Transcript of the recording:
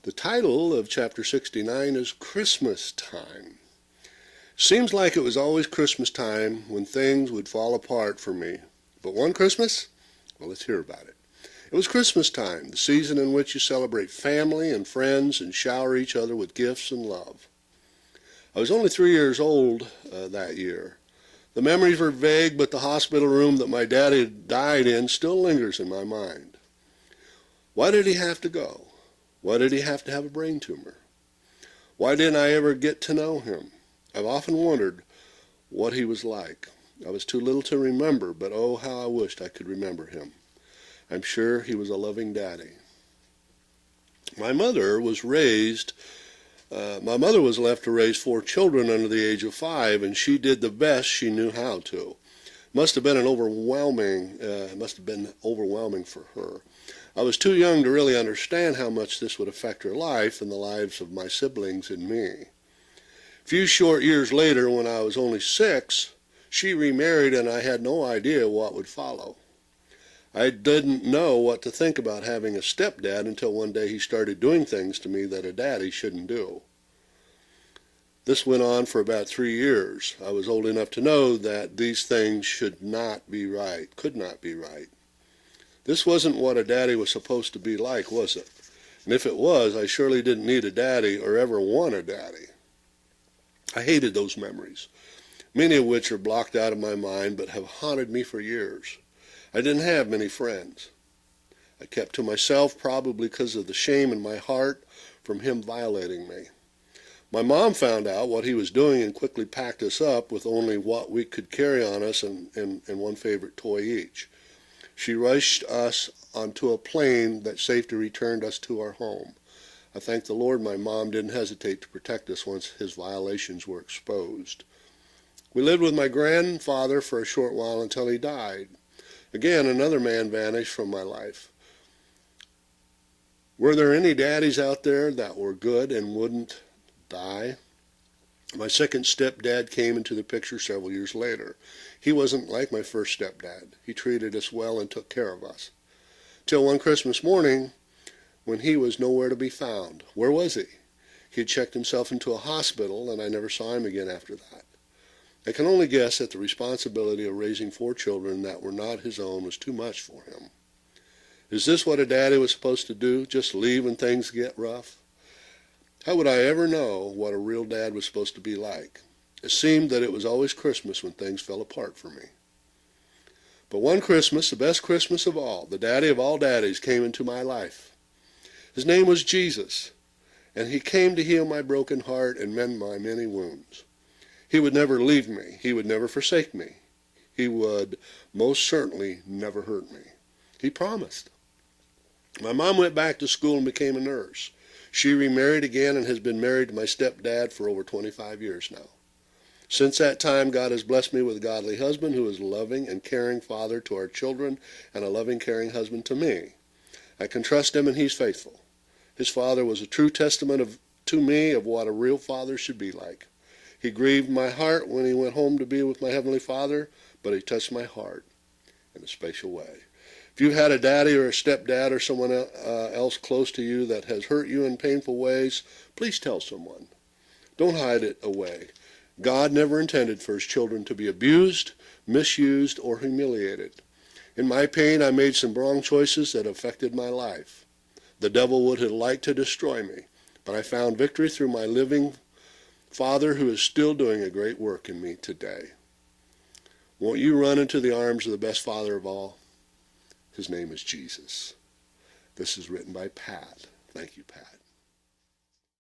The title of chapter 69 is Christmas Time. Seems like it was always Christmas time when things would fall apart for me. But one Christmas? Well, let's hear about it. It was Christmas time, the season in which you celebrate family and friends and shower each other with gifts and love. I was only 3 years old that year. The memories were vague, but the hospital room that my daddy died in still lingers in my mind. Why did he have to go? Why did he have to have a brain tumor? Why didn't I ever get to know him? I've often wondered what he was like. I was too little to remember, but oh, how I wished I could remember him. I'm sure he was a loving daddy. My mother was left to raise 4 children under the age of 5, and she did the best she knew how to. Must have been overwhelming for her. I was too young to really understand how much this would affect her life and the lives of my siblings and me. A few short years later, when I was only 6, she remarried, and I had no idea what would follow. I didn't know what to think about having a stepdad until one day he started doing things to me that a daddy shouldn't do. This went on for about 3 years. I was old enough to know that these things could not be right. This wasn't what a daddy was supposed to be like, was it? And if it was, I surely didn't need a daddy or ever want a daddy. I hated those memories, many of which are blocked out of my mind but have haunted me for years. I didn't have many friends. I kept to myself, probably because of the shame in my heart from him violating me. My mom found out what he was doing and quickly packed us up with only what we could carry on us and one favorite toy each. She rushed us onto a plane that safely returned us to our home. I thank the Lord my mom didn't hesitate to protect us once his violations were exposed. We lived with my grandfather for a short while until he died. Again, another man vanished from my life. Were there any daddies out there that were good and wouldn't die? My second stepdad came into the picture several years later. He wasn't like my first stepdad. He treated us well and took care of us. Till one Christmas morning when he was nowhere to be found. Where was he? He had checked himself into a hospital, and I never saw him again after that. I can only guess that the responsibility of raising 4 children that were not his own was too much for him. Is this what a daddy was supposed to do? Just leave when things get rough? How would I ever know what a real dad was supposed to be like? It seemed that it was always Christmas when things fell apart for me. But one Christmas, the best Christmas of all, the daddy of all daddies came into my life. His name was Jesus, and he came to heal my broken heart and mend my many wounds. He would never leave me. He would never forsake me. He would most certainly never hurt me. He promised. My mom went back to school and became a nurse. She remarried again and has been married to my stepdad for over 25 years now. Since that time, God has blessed me with a godly husband who is a loving and caring father to our children and a loving, caring husband to me. I can trust him, and he's faithful. His father was a true testament to me of what a real father should be like. He grieved my heart when he went home to be with my Heavenly Father, but he touched my heart in a special way. If you've had a daddy or a stepdad or someone else close to you that has hurt you in painful ways, please tell someone. Don't hide it away. God never intended for his children to be abused, misused, or humiliated. In my pain, I made some wrong choices that affected my life. The devil would have liked to destroy me, but I found victory through my living Father who is still doing a great work in me today. Won't you run into the arms of the best Father of all? His name is Jesus. This is written by Pat. Thank you, Pat.